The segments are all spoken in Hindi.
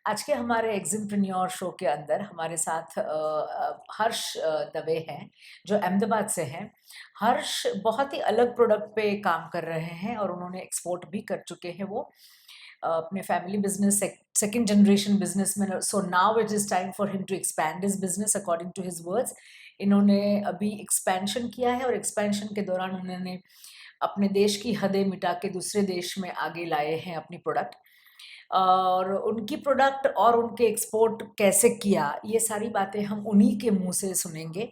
आज के हमारे एग्जिमप्रेन्योर शो के अंदर हमारे साथ हर्ष दवे हैं जो अहमदाबाद से हैं। हर्ष बहुत ही अलग प्रोडक्ट पे काम कर रहे हैं और उन्होंने एक्सपोर्ट भी कर चुके हैं वो अपने family business second generation business में। So now it is time for him to expand his business according to his words. इन्होंने अभी एक्सपेंशन किया है और एक्सपेंशन के दौरान उन्होंने अपने देश की हदें मिटा के दूसरे देश में आगे लाए हैं अपनी प्रोडक्ट। और उनकी प्रोडक्ट और उनके एक्सपोर्ट कैसे किया, ये सारी बातें हम उन्हीं के मुंह से सुनेंगे।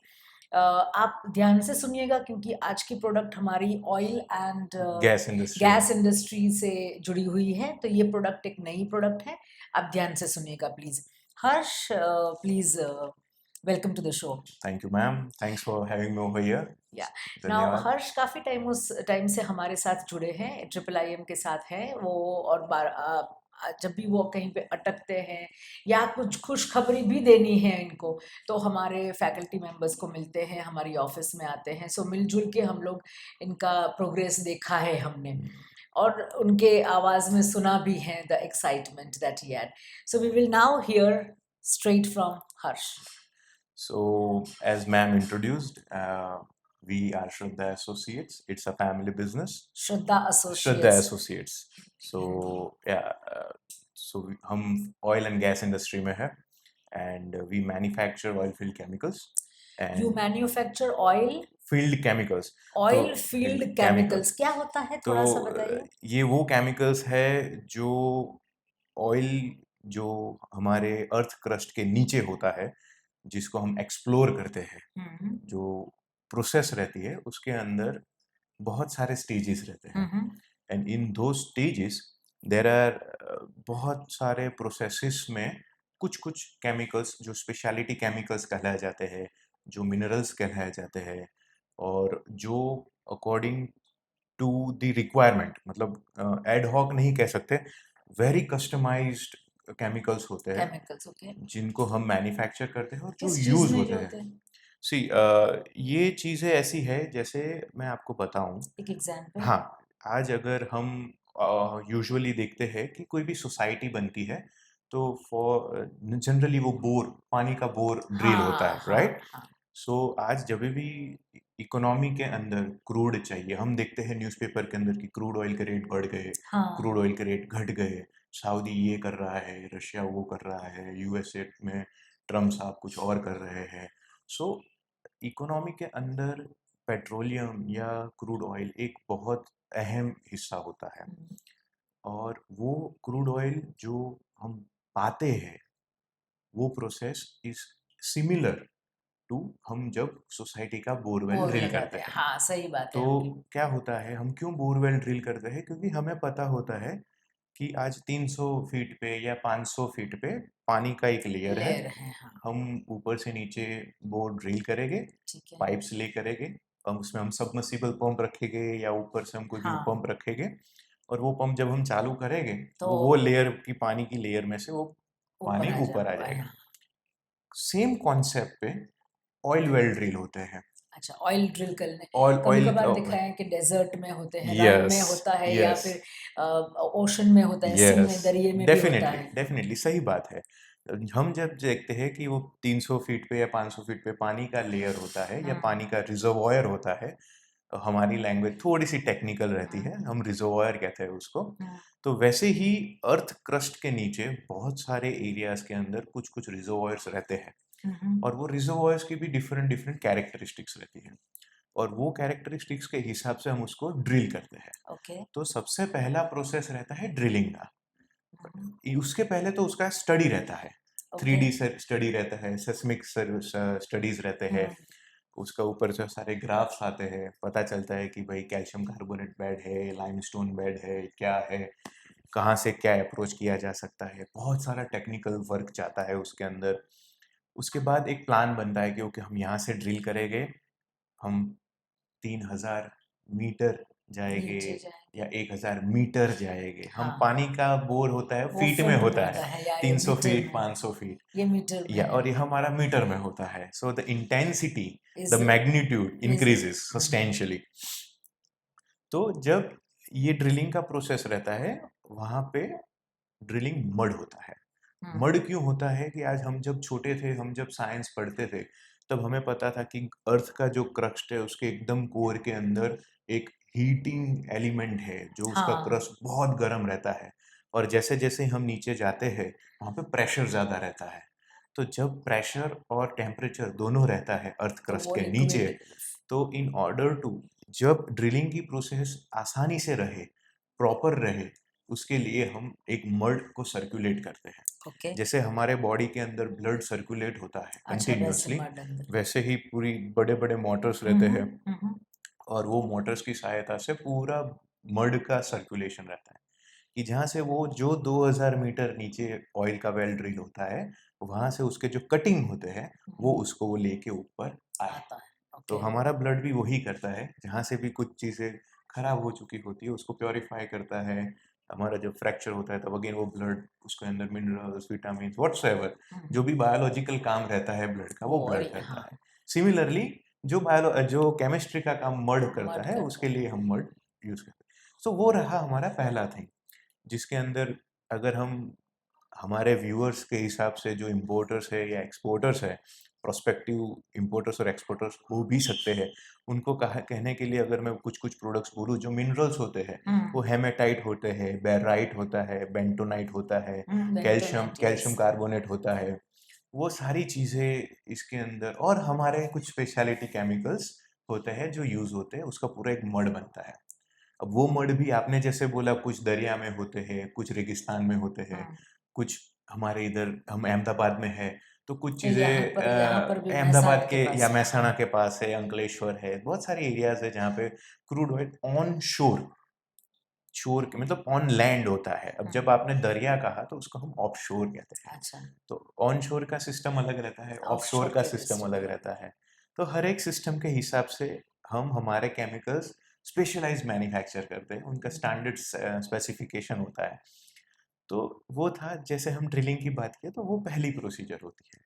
आप ध्यान से सुनिएगा क्योंकि आज की प्रोडक्ट हमारी ऑयल एंड गैस इंडस्ट्री से जुड़ी हुई है, तो ये प्रोडक्ट एक नई प्रोडक्ट है। आप ध्यान से सुनिएगा please. Harsh, please welcome to the show. Thank you, ma'am. Thanks for having me over here. या नाउ धन्यवाद। हर्ष काफ़ी टाइम से हमारे साथ जुड़े हैं, IIIM के साथ हैं वो। और जब भी वो कहीं पे अटकते हैं या कुछ खुशखबरी भी देनी है इनको, तो हमारे फैकल्टी मेंबर्स को मिलते हैं, हमारी ऑफिस में आते हैं। सो मिलजुल के हम लोग इनका प्रोग्रेस देखा है हमने, और उनके आवाज़ में सुना भी है the excitement that he had. So we will now hear straight from Harsh. So, as ma'am introduced, we are Shraddha Associates. It's a family business. Shraddha Shraddha Associates. Associates. So, yeah. So हम oil and gas industry में है, and we manufacture oil field chemicals. And You manufacture oil field chemicals. oil तो field chemicals क्या होता है, तो थोड़ा सा बताइए। ये वो केमिकल्स है जो ऑयल जो हमारे अर्थ क्रस्ट के नीचे होता है, जिसको हम एक्सप्लोर करते हैं, जो प्रोसेस रहती है उसके अंदर बहुत सारे स्टेजेस रहते हैं, एंड इन दो स्टेजेस देर आर बहुत सारे प्रोसेसेस में कुछ कुछ केमिकल्स जो स्पेशलिटी केमिकल्स कहलाए जाते हैं, जो मिनरल्स कहलाए जाते हैं, और जो अकॉर्डिंग टू द रिक्वायरमेंट, मतलब एड हॉक नहीं कह सकते, वेरी कस्टमाइज्ड केमिकल्स होते हैं केमिकल्स, ओके। जिनको हम मैन्युफैक्चर करते हैं और जो किस चीज यूज में होते जो हैं। होते हैं? सी ये चीज़ें ऐसी है, जैसे मैं आपको बताऊं। एक एग्जांपल। हाँ, आज अगर हम यूजुअली देखते हैं कि कोई भी सोसाइटी बनती है, तो फॉर जनरली वो बोर, पानी का बोर ड्रिल होता है, राइट? सो आज जब भी इकोनॉमी के अंदर क्रूड चाहिए, हम देखते हैं न्यूज़पेपर के अंदर कि क्रूड ऑयल के रेट बढ़ गए, क्रूड ऑयल के रेट घट गए, सऊदी ये कर रहा है, रशिया वो कर रहा है, यूएसए में ट्रम्प साहब कुछ और कर रहे हैं। सो इकोनॉमी के अंदर पेट्रोलियम या क्रूड ऑयल एक बहुत अहम हिस्सा होता है, और वो क्रूड ऑयल जो हम पाते हैं, वो प्रोसेस इज सिमिलर टू हम जब सोसाइटी का बोरवेल ड्रिल करते हैं। हाँ, सही बात है तो आपकी। क्या होता है, हम क्यों बोरवेल ड्रिल करते हैं? क्योंकि हमें पता होता है कि आज 300 फीट पे या 500 फीट पे पानी का एक लेयर है। हाँ। हम ऊपर से नीचे बोर ड्रिल करेंगे, ठीक है। पाइप्स ले करेंगे, हम उसमें हम सबमर्सिबल पंप रखेंगे या ऊपर से हम कोई भी पंप रखेंगे, और वो पंप जब हम चालू करेंगे तो वो लेयर की पानी की लेयर में से वो पानी ऊपर आ जाएगा। सेम कॉन्सेप्ट पे ऑयल वेल ड्रिल होते हैं। अच्छा, ऑयल ड्रिल करने ऑयल कभी-कभार देखा है कि डेजर्ट में होते हैं, रण में होता है, या फिर ओशन में होता है, सी में, दरिये में भी होता है। डेफिनेटली सही बात है। हम जब देखते हैं कि वो 300 फीट पे या 500 फीट पे पानी का लेयर होता है या पानी का रिजर्वॉयर होता है, तो हमारी लैंग्वेज थोड़ी सी टेक्निकल रहती है, हम रिजर्वॉयर कहते हैं उसको। तो वैसे ही अर्थ क्रस्ट के नीचे बहुत सारे एरियाज के अंदर कुछ कुछ रिजर्वॉयर्स रहते हैं, और वो रिजर्वॉयर्स की भी डिफरेंट डिफरेंट कैरेक्टरिस्टिक्स रहती है, और वो कैरेक्टरिस्टिक्स के हिसाब से हम उसको ड्रिल करते हैं। तो सबसे पहला प्रोसेस रहता है ड्रिलिंग का। उसके पहले तो उसका स्टडी रहता है, 3D स्टडी रहता है, सेस्मिक स्टडीज रहते हैं, उसका ऊपर से सारे ग्राफ्स आते हैं, पता चलता है कि भाई कैल्शियम कार्बोनेट बेड है, लाइमस्टोन बेड है, क्या है, कहाँ से क्या अप्रोच किया जा सकता है, बहुत सारा टेक्निकल वर्क जाता है उसके अंदर। उसके बाद एक प्लान बनता है कि ओके, हम यहाँ से ड्रिल करेंगे, हम 3000 मीटर जाएंगे या 1000 मीटर जाएंगे। हम पानी का बोर होता है, फीट में होता है, 300 फीट 500 फीट, ये मीटर या और ये हमारा मीटर में होता है। So the intensity, the magnitude increases substantially. तो जब ये ड्रिलिंग का प्रोसेस रहता है, वहां पे ड्रिलिंग मड होता है। मड क्यों होता है कि आज हम जब छोटे थे, हम जब साइंस पढ़ते थे, तब हमें पता था कि अर्थ का जो क्रस्ट है उसके एकदम कोर के अंदर एक हीटिंग एलिमेंट है, जो उसका हाँ, क्रस्ट बहुत गर्म रहता है, और जैसे-जैसे हम नीचे जाते हैं, वहाँ पे प्रेशर ज़्यादा रहता है। तो जब प्रेशर और टेम्परेचर दोनों रहता है अर्थ तो क्रस्ट वो के नीचे, लिक्विड तो इन ऑर्डर टू जब ड्रिलिंग की प्रोसेस आसानी से रहे, प्रॉपर रहे, उसके लिए हम एक मड को सर्कुलेट करते हैं। ओके। जैसे हमारे बॉडी के अंदर ब्लड सर्कुलेट होता है अच्छा, वैसे कंटिन्यूअसली, मड अंदर। वैसे ही पूरी बड़े-बड़े मोटर्स रहते हैं, और वो मोटर्स की सहायता से पूरा मड का सर्कुलेशन रहता है, कि जहाँ से वो जो 2000 मीटर नीचे ऑयल का वेल ड्रिल होता है, वहाँ से उसके जो कटिंग होते हैं, वो उसको वो लेके ऊपर आए। आता है। तो ओके। हमारा ब्लड भी वही करता है, जहाँ से भी कुछ चीज़ें खराब हो चुकी होती है उसको प्योरीफाई करता है। हमारा जब फ्रैक्चर होता है तब अगेन वो ब्लड उसके अंदर मिनरल्स, विटामिन्स, व्हाट्सएवर जो भी बायोलॉजिकल काम रहता है ब्लड का, वो वो और ब्लड ये करता हाँ, है। सिमिलरली जो केमिस्ट्री का काम मड करता मड है, करता उसके है। लिए हम मड यूज़ करते हैं। सो वो रहा हमारा पहला थिंग, जिसके अंदर अगर हम हमारे व्यूअर्स के हिसाब से जो इम्पोर्टर्स है या एक्सपोर्टर्स है, प्रोस्पेक्टिव इम्पोर्टर्स और एक्सपोर्टर्स हो भी सकते हैं, उनको कहा कहने के लिए अगर मैं कुछ कुछ प्रोडक्ट्स बोलूँ, जो मिनरल्स होते हैं वो हेमेटाइट होते हैं, बेराइट होता है, बेंटोनाइट होता है, calcium bentonite, yes. Calcium carbonate होता है, वो सारी चीज़ें इसके अंदर, और हमारे कुछ स्पेशलिटी केमिकल्स होते हैं जो यूज़ होते हैं, उसका पूरा एक मड बनता है। अब वो मड भी आपने जैसे बोला कुछ दरिया में होते हैं, कुछ रेगिस्तान में होते हैं, कुछ हमारे इधर हम अहमदाबाद में है, तो कुछ चीज़ें यहाँ पर भी अहमदाबाद मेहसाणा के के या पास है, मेहसाणा हाँ। के पास है, अंकलेश्वर है, बहुत सारे एरियाज़ है जहाँ पे क्रूड ऑयल ऑन शोर, शोर के मतलब ऑन लैंड होता है। अब जब आपने दरिया कहा तो उसको हम ऑफ शोर कहते हैं। अच्छा, तो ऑन शोर का सिस्टम अलग रहता है, ऑफ शोर ऑफशोर का के सिस्टम सिस्टम अलग अलग। रहता है। तो हर एक सिस्टम के हिसाब से हम हमारे केमिकल्स स्पेशलाइज़्ड मैन्युफैक्चर करते हैं, उनका स्टैंडर्ड स्पेसिफिकेशन होता है। तो वो था, जैसे हम ड्रिलिंग की बात किए तो वो पहली प्रोसीजर होती है।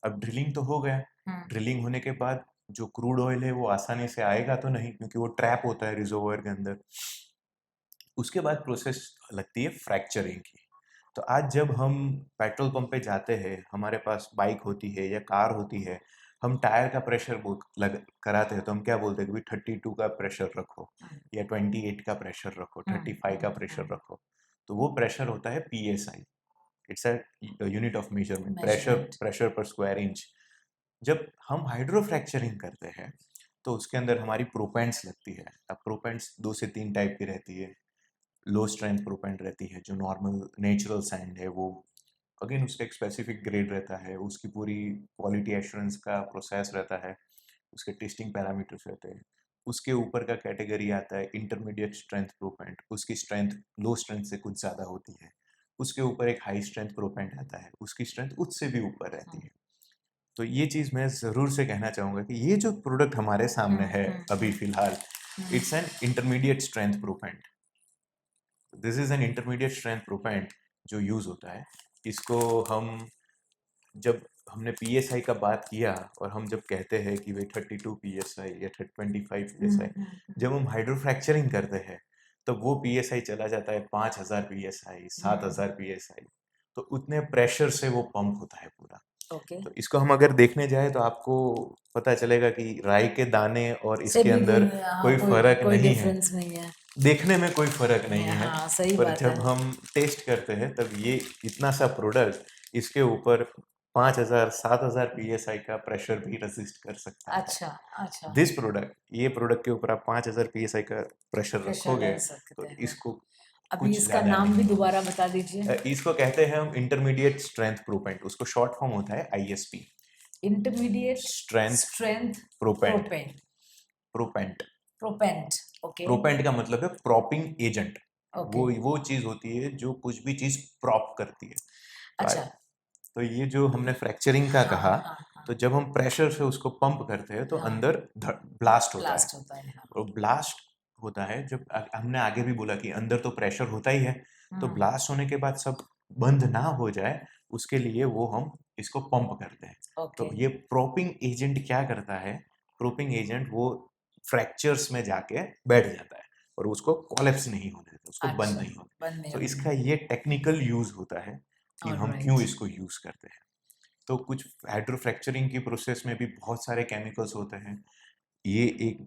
अब ड्रिलिंग तो हो गया, ड्रिलिंग होने के बाद जो क्रूड ऑयल है वो आसानी से आएगा तो नहीं, क्योंकि वो ट्रैप होता है रिजर्वोयर के अंदर। उसके बाद प्रोसेस लगती है फ्रैक्चरिंग की। तो आज जब हम पेट्रोल पंप पे जाते हैं, हमारे पास बाइक होती है या कार होती है, हम टायर का प्रेशर लग कराते हैं, तो हम क्या बोलते हैं कि भाई 32 का प्रेशर रखो, या 28 का प्रेशर रखो, 35 का प्रेशर रखो। तो वो प्रेशर होता है PSI, it's a unit of measurement, pressure measurement. Pressure पर स्क्वायर इंच। जब हम हाइड्रो फ्रैक्चरिंग करते हैं तो उसके अंदर हमारी प्रोपेंट्स लगती है। अब प्रोपेंट्स 2 से 3 टाइप की रहती है। लो स्ट्रेंथ प्रोपेंट रहती है, जो नॉर्मल नेचुरल सैंड है वो, अगेन उसका एक स्पेसिफिक ग्रेड रहता है, उसकी पूरी क्वालिटी एश्योरेंस का प्रोसेस रहता है, उसके टेस्टिंग पैरामीटर्स रहते हैं। उसके ऊपर का कैटेगरी आता है इंटरमीडिएट स्ट्रेंथ प्रोपेंट, उसकी स्ट्रेंथ लो स्ट्रेंथ से कुछ ज़्यादा होती है। उसके ऊपर एक हाई स्ट्रेंथ प्रोपेंट आता है, उसकी स्ट्रेंथ उससे भी ऊपर रहती है। तो ये चीज़ मैं ज़रूर से कहना चाहूँगा कि ये जो प्रोडक्ट हमारे सामने है अभी फ़िलहाल, it's an intermediate strength proppant. This is an intermediate strength proppant जो यूज़ होता है। इसको हम जब हमने पीएसआई का बात किया, और हम जब कहते हैं कि भाई 32 पीएसआई या 25 पीएसआई, जब हम हाइड्रो फ्रैक्चरिंग करते हैं तो वो पीएसआई चला जाता है 5000 पीएसआई, 7000 पीएसआई। तो उतने प्रेशर से वो पंप होता है पूरा। ओके। तो इसको हम अगर देखने जाए तो आपको पता चलेगा कि राई के दाने और से इसके भी अंदर हाँ, कोई कोई फर्क कोई नहीं है, डिफरेंस नहीं है। देखने में कोई फर्क नहीं है। हाँ, सही पर बात है। जब हम टेस्ट करते हैं तब ये इतना सा प्रोडक्ट इसके ऊपर 5000 7000 पीएसआई का प्रेशर भी रेजिस्ट कर सकता है। अच्छा, अच्छा। दिस प्रोडक्ट, ये प्रोडक्ट के ऊपर आप 5000 पीएसआई का प्रेशर प्रेशर रखोगे डाल तो सकते हैं। इसको अभी कुछ इसका ज़्यादा नाम भी नहीं दोबारा होगा। बता दीजिए। इसको कहते हैं हम इंटरमीडिएट स्ट्रेंथ प्रोपेंट, उसको शॉर्ट फॉर्म होता है ISP, intermediate strength strength proppant. Proppant. Proppant proppant. Okay. Proppant का मतलब है प्रॉपिंग एजेंट। ओके। वो चीज़ होती है जो कुछ भी चीज़ प्रॉप करती है। तो अच्छा। तो ये जो हमने फ्रैक्चरिंग का हाँ, कहा, हाँ, हाँ। तो जब हम प्रेशर से उसको पंप करते हैं तो हाँ, अंदर ब्लास्ट होता है। ब्लास्ट होता है, हाँ। और ब्लास्ट होता है जब हमने आगे भी बोला कि अंदर तो प्रेशर होता ही है, तो ब्लास्ट होने के बाद सब बंद ना हो जाए, उसके लिए वो हम इसको पंप करते हैं। ओके। तो ये प्रोपिंग एजेंट क्या करता है, प्रोपिंग एजेंट वो फ्रैक्चर्स में जाके बैठ जाता है और उसको कोलैप्स नहीं होने देता, उसको बंद अच्छा, नहीं होने। बंद नहीं तो होने इसका देते। ये टेक्निकल यूज होता है कि हम क्यों ऑलराइट। इसको यूज़ करते हैं। तो कुछ हाइड्रोफ्रैक्चरिंग की प्रोसेस में भी बहुत सारे केमिकल्स होते हैं। ये एक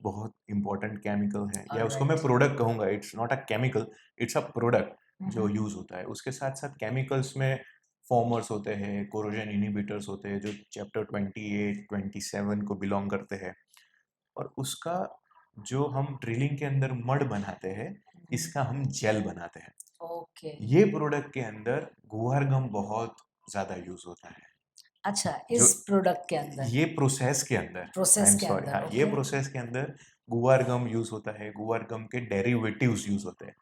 बहुत इम्पोर्टेंट केमिकल है, या उसको मैं ऑलराइट। प्रोडक्ट कहूँगा, it's not a chemical, it's a product hmm, जो हुँ। यूज़ होता है। उसके साथ-साथ केमिकल्स में फॉर्मर्स होते हैं, कोरोजन इन्हिबिटर्स होते हैं, जो चैप्टर 28, 27 को बिलॉन्ग करते हैं। और उसका जो हम ड्रिलिंग के अंदर मड बनाते हैं, हुँ, हुँ। इसका हम जेल बनाते हैं। ओके। ये प्रोडक्ट के अंदर गुआर गम बहुत ज़्यादा यूज़ होता है। अच्छा, जो इस प्रोडक्ट के अंदर, ये प्रोसेस के अंदर, आई प्रोसेस एम के सॉरी, अंदर, हाँ, ये ओके। प्रोसेस के अंदर गुआर गम यूज़ होता है, गुआर गम के डेरिवेटिव्स यूज़ होते हैं।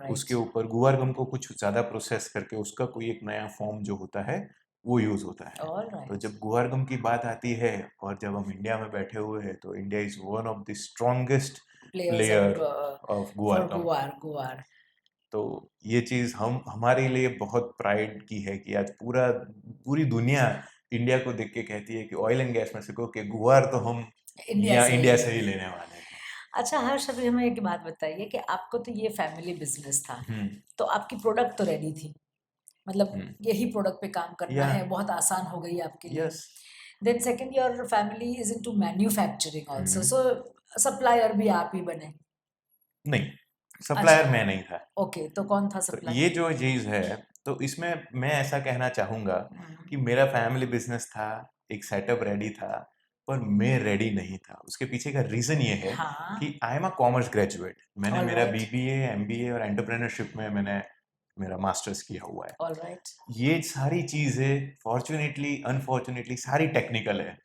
उसके ऑलराइट, ऊपर गुआर गम को कुछ ज़्यादा प्रोसेस करके उसका कोई एक नया फॉर्म जो होता है, वो यूज़ होता है। तो ऑलराइट। जब गुआर गम की बात आती है और जब हम इंडिया में बैठे हुए हैं, तो India is one of the strongest players of player of गुआर फॉर गम। गुआर। तो ये चीज़ हम हमारे लिए बहुत प्राइड की है कि आज पूरी दुनिया इंडिया को देख के कहती है कि ऑयल एंड गैस में से को कि गुआर तो हम इंडिया यहाँ से ही इंडिया से ही लेते हैं। लेने वाले हैं। अच्छा हर्ष, अभी हमें एक बात बताइए कि आपको तो ये फैमिली बिज़नेस था, हुँ, तो आपकी प्रोडक्ट तो रेडी थी। मतलब हुँ। यही प्रोडक्ट पे काम करना या है, बहुत आसान हो गई आपके लिए। Yes. Then second, your family is into manufacturing also, hmm. So supplier भी आप ही बने। नहीं, अच्छा, सप्लायर मैं नहीं था। ओके, तो कौन था तो सप्लायर? ये जो चीज़ है, तो इसमें मैं ऐसा कहना चाहूँगा हुँ, कि मेरा फैमिली बिज़नेस था, एक सेटअप रेडी था, पर मैं रेडी नहीं था। उसके पीछे का रीज़न ये है हाँ, कि I am a commerce graduate. मैंने मेरा ऑलराइट, बीबीए, एमबीए और एंटरप्रेन्योरशिप में मैंने मेरा मास्टर्स किया हुआ है। ऑलराइट। ये सारी चीज़ें फ़ॉर्च्यूनेटली, अनफ़ॉर्च्यूनेटली सारी टेक्निकल है।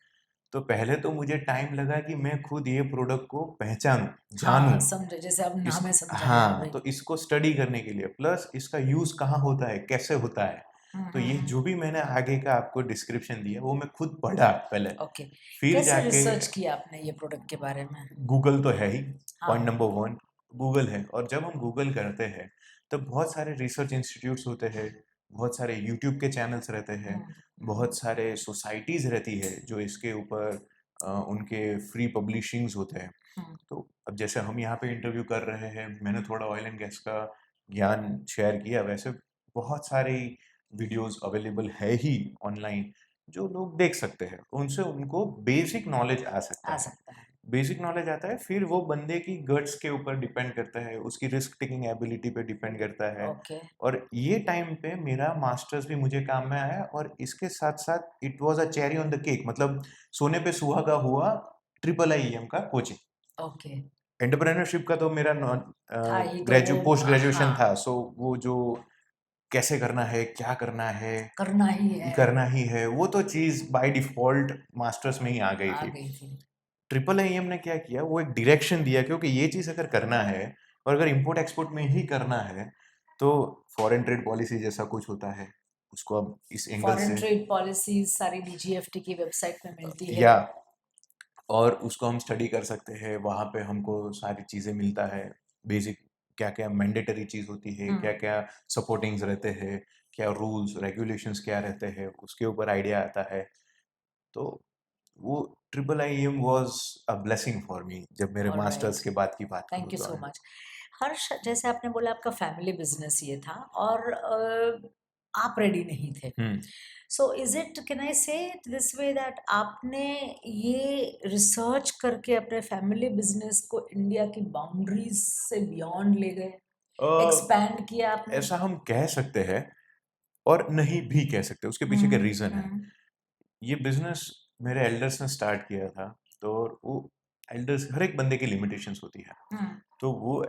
तो पहले तो मुझे टाइम लगा कि मैं खुद ये प्रोडक्ट को पहचानूँ, हाँ, जानूँ। समझे, जैसे आपने इस हमें समझाया हाँ, अभी। तो इसको स्टडी करने के लिए प्लस इसका यूज़ कहाँ होता है, कैसे होता है। हुँ, तो हुँ, ये हुँ। जो भी मैंने आगे का आपको डिस्क्रिप्शन दिया, वो मैं खुद पढ़ा पहले। ओके, फिर कैसे जाके रिसर्च किया आपने ये प्रोडक्ट के बारे में? गूगल तो है ही, पॉइंट हाँ, नंबर 1 गूगल है। और जब हम गूगल करते हैं, तो बहुत सारे रिसर्च इंस्टीट्यूट्स होते हैं, बहुत सारे यूट्यूब के चैनल्स रहते हैं, हुँ, बहुत सारे सोसाइटीज़ रहती है जो इसके ऊपर उनके फ्री पब्लिशिंग्स होते हैं। हुँ, तो अब जैसे हम यहाँ पे इंटरव्यू कर रहे हैं, मैंने थोड़ा ऑयल एंड गैस का ज्ञान शेयर किया, वैसे बहुत सारी वीडियोस अवेलेबल है ही ऑनलाइन जो लोग देख सकते हैं, उनसे उनको बेसिक नॉलेज आ सकता आ है। सकता है। बेसिक नॉलेज आता है, फिर वो बंदे की गट्स के ऊपर डिपेंड करता है, उसकी रिस्क टेकिंग एबिलिटी पे डिपेंड करता है। ओके, और ये टाइम पे मेरा मास्टर्स भी मुझे काम में आया, और इसके साथ-साथ it was a cherry on the cake, मतलब सोने पे सुहागा हुआ ट्रिपल आईईएम का कोचिंग। ओके। एंटरप्रेन्योरशिप का तो मेरा था ही तो वो, पोस्ट ग्रेजुएशन हाँ, था, सो वो जो कैसे करना है, क्या करना ही है, करना ही है, वो तो चीज़ बाय डिफ़ॉल्ट मास्टर्स में ही आ गई आ थी। गई थी। ट्रिपल आईएम ने क्या किया, वो एक डायरेक्शन दिया, क्योंकि ये चीज़ अगर करना है और अगर इम्पोर्ट एक्सपोर्ट में ही करना है, तो फॉरेन ट्रेड पॉलिसी जैसा कुछ होता है, उसको अब इस एंगल फॉरेन से, ट्रेड पॉलिसीज़ सारी डीजीएफटी की वेबसाइट में मिलती है। या और उसको हम स्टडी कर सकते हैं, वहाँ पे हमको सारी चीज़ें मिलता है, बेसिक क्या-क्या मैंडेटरी चीज़ होती है, हुँ, क्या-क्या सपोर्टिंग्स रहते हैं, क्या रूल्स, रेगुलेशंस क्या रहते हैं, उसके ऊपर आइडिया आता है। तो वो triple IM was a blessing for me, जब मेरे ऑलराइट, मास्टर्स के बाद की बात करूँ थैंक यू तो सो है। मच। हर्ष, जैसे आपने बोला आपका फैमिली बिज़नेस ये था और आप रेडी नहीं थे। Hmm. So is it, can I say this way that आपने ये रिसर्च करके अपने फैमिली बिज़नेस को इंडिया की बाउंड्रीज़ से बियॉन्ड ले गए? अ, एक्सपैंड किया आपने? ऐसा हम कह सकते हैं और नहीं भी कह सकते, उसके पीछे का हुँ, रीज़न है। हुँ, ये बिज़नेस मेरे एल्डर्स ने स्टार्ट किया था, तो वो एल्डर्स, हर एक बंदे की लिमिटेशंस होती है। हुँ, तो वो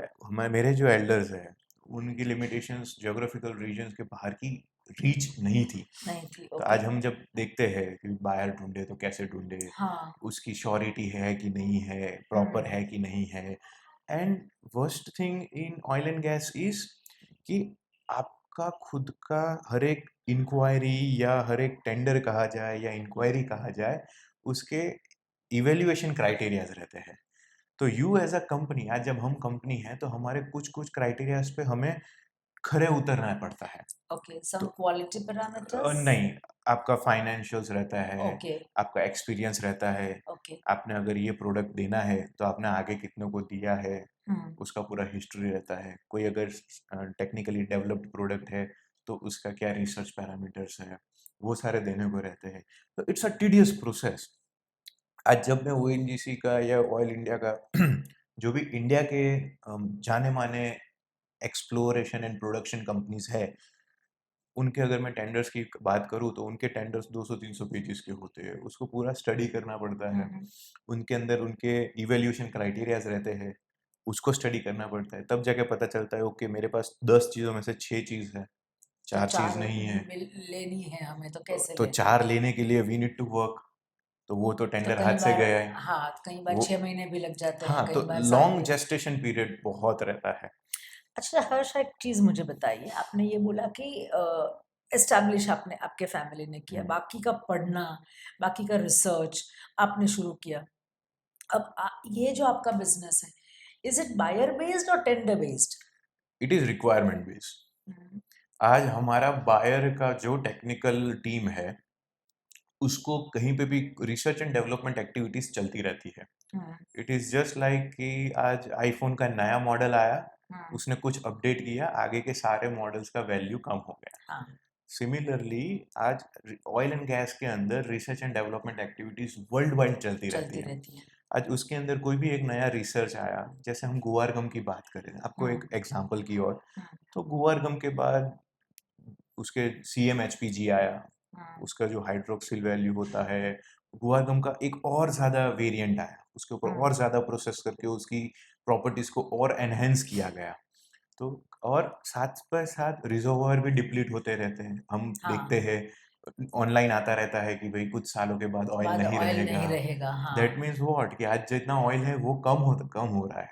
मेरे जो एल्डर्स हैं, उनकी लिमिटेशंस ज्योग्राफिकल रीजन्स के बाहर की रीच नहीं थी। नहीं थी, तो ओके। आज हम जब देखते हैं कि बायर ढूँढे तो कैसे ढूँढे, हाँ, उसकी श्योरिटी है कि नहीं है, प्रॉपर हुँ, है कि नहीं है। And worst thing in oil and gas is कि आपका खुद का हर एक इंक्वायरी या हर एक टेंडर कहा जाए या इंक्वायरी कहा जाए, उसके इवैल्यूएशन क्राइटेरियाज़ रहते हैं। तो यू एज़ अ कंपनी, आज जब हम कंपनी हैं, तो हमारे कुछ-कुछ क्राइटेरियाज़ पे हमें खरे उतरना पड़ता है। ओके, सम तो क्वालिटी पैरामीटर्स? नहीं, आपका फाइनेंशियल्स रहता है, ओके, आपका एक्सपीरियंस रहता है, ओके, आपने अगर ये प्रोडक्ट देना है, तो आपने आगे कितनों को दिया है, हुँ, उसका पूरा हिस्ट्री रहता है। कोई अगर टेक्निकली डेवलप्ड प्रोडक्ट है, तो उसका क्या रिसर्च पैरामीटर्स है, वो सारे देने को रहते हैं। तो इट्स अ टीडियस प्रोसेस। आज जब मैं ओएनजीसी का या ऑयल इंडिया का जो भी इंडिया के जाने माने एक्सप्लोरेशन एंड प्रोडक्शन कंपनीज है, उनके अगर मैं टेंडर्स की बात करूँ तो उनके टेंडर्स 200-300 पेजेस के होते हैं, उसको पूरा स्टडी करना पड़ता है। उनके अंदर उनके इवैल्यूएशन क्राइटेरियाज रहते हैं, उसको स्टडी करना पड़ता है, तब जाके पता चलता है ओके मेरे पास 10 चीज़ों में से 6 चीज़ है, तो 4 चीज़ 4 नहीं है। लेनी है हमें, तो कैसे तो लें? 4 लेने के लिए वी नीड टू वर्क, तो वो तो तो टेंडर कई हाथ से बार, गया है। हाँ, कई बार वो 6 महीने भी लग जाते हैं, हाँ, कई तो बार 7 लॉन्ग दिन। जेस्टेशन पीरियड बहुत रहता है। अच्छा हर्ष, एक चीज़ मुझे बताइए, आपने ये बोला कि एस्टैब्लिश आपने आपके फैमिली ने किया, बाकी का पढ़ना, बाकी का रिसर्च आपने शुरू किया। अब ये जो आपका बिजनेस है, इज इट बायर बेस्ड और tender based? It is requirement based. आज हमारा बायर का जो टेक्निकल टीम है, उसको कहीं पे भी रिसर्च एंड डेवलपमेंट एक्टिविटीज चलती रहती है। इट इज़ जस्ट लाइक कि आज आईफोन का नया मॉडल आया, उसने कुछ अपडेट किया, आगे के सारे मॉडल्स का वैल्यू कम हो गया। सिमिलरली आज ऑयल एंड गैस के अंदर research and development activities world wide चलती रहती है। रहती है। आज उसके अंदर कोई भी एक नया रिसर्च आया, जैसे हम गुआरगम की बात करें, आपको एक एग्जांपल की और, तो गुआरगम के बाद उसके CMHPG आया, उसका जो हाइड्रोक्सिल वैल्यू होता है, गुआरगम का एक और ज़्यादा वेरिएंट आया, उसके ऊपर और ज़्यादा प्रोसेस करके उसकी प्रॉपर्टीज़ को और एनहेंस किया गया। तो और साथ पर साथ रिजर्वोयर भी डिप्लीट होते रहते हैं। हम देखते हैं ऑनलाइन आता रहता है कि भाई कुछ सालों के बाद ऑयल बाद नहीं ऑयल रहेगा। नहीं रहेगा, दैट हाँ। मीन्स व्हाट कि आज जितना ऑयल है वो कम हो रहा है।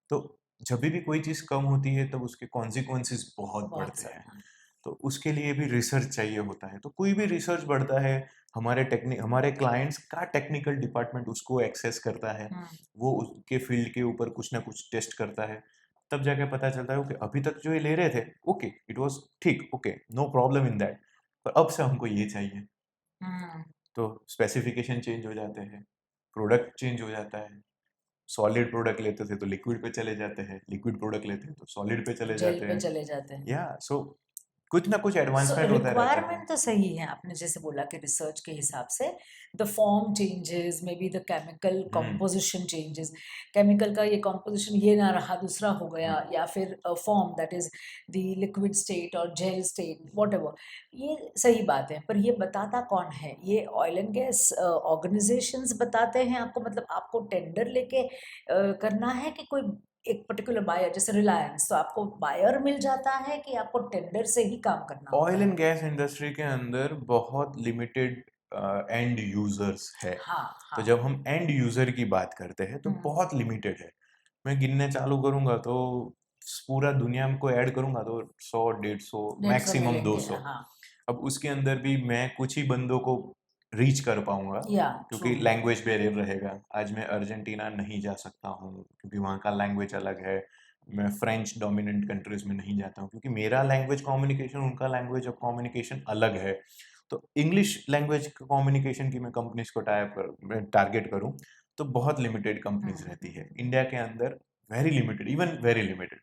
तो जब भी कोई चीज़ कम होती है तब उसके कॉन्सिक्वेंसेस बहुत बहुत बढ़ते सब, हैं। हाँ। तो उसके लिए भी रिसर्च चाहिए होता है। तो कोई भी रिसर्च बढ़ता है, हमारे क्लाइंट्स का टेक्निकल डिपार्टमेंट उसको एक्सेस करता है। वो उसके फील्ड के ऊपर कुछ ना कुछ टेस्ट करता है। तब जाके पता चलता है ओके अभी तक जो ये ले रहे थे, ओके इट वाज़ ठीक, okay no problem in that, पर अब से हमको ये चाहिए। तो स्पेसिफिकेशन चेंज हो जाते हैं, प्रोडक्ट चेंज हो जाता है। सॉलिड प्रोडक्ट लेते थे तो लिक्विड पे चले जाते हैं, लिक्विड प्रोडक्ट लेते हैं तो सॉलिड पे चले जेल जाते पे हैं। चले जाते हैं। या सो कुछ ना कुछ सो एडवांसमेंट होता रहता है। रिक्वायरमेंट तो सही है, आपने जैसे बोला कि रिसर्च के हिसाब से the form changes, may be the chemical composition changes, chemical का ये कॉम्पोजिशन ये ना रहा, दूसरा हो गया, या फिर form that is the liquid state और जेल स्टेट, व्हाटएवर। ये सही बात है, पर ये बताता कौन है? ये ऑयल एंड गैस ऑर्गेनाइजेशंस बताते हैं आपको? मतलब आपको टेंडर लेके करना है कि कोई एक पर्टिकुलर बायर, जैसे रिलायंस, तो आपको बायर मिल जाता है कि आपको टेंडर से ही काम करना होता ऑयल है? एंड गैस इंडस्ट्री के अंदर बहुत लिमिटेड एंड यूजर्स है। हाँ, तो हाँ। जब हम एंड यूजर की बात करते हैं तो बहुत लिमिटेड है। मैं गिनने चालू करूंगा तो पूरा दुनिया को ऐड करूंगा तो 100 150 150 मैक्सिमम मिलेंगे, 200। हाँ। अब उसके अंदर भी मैं कुछ ही बंदों को रीच कर पाऊंगा, या क्योंकि ट्रू। लैंग्वेज बैरियर रहेगा। आज मैं अर्जेंटीना नहीं जा सकता हूँ क्योंकि वहाँ का लैंग्वेज अलग है। मैं फ्रेंच डोमिनेंट कंट्रीज में नहीं जाता हूँ क्योंकि मेरा लैंग्वेज कम्युनिकेशन, उनका लैंग्वेज ऑफ कम्युनिकेशन अलग है। तो इंग्लिश लैंग्वेज कम्युनिकेशन की मैं कंपनीज को टारगेट करूँ तो बहुत लिमिटेड कंपनीज रहती है इंडिया के अंदर। Very limited, even very limited.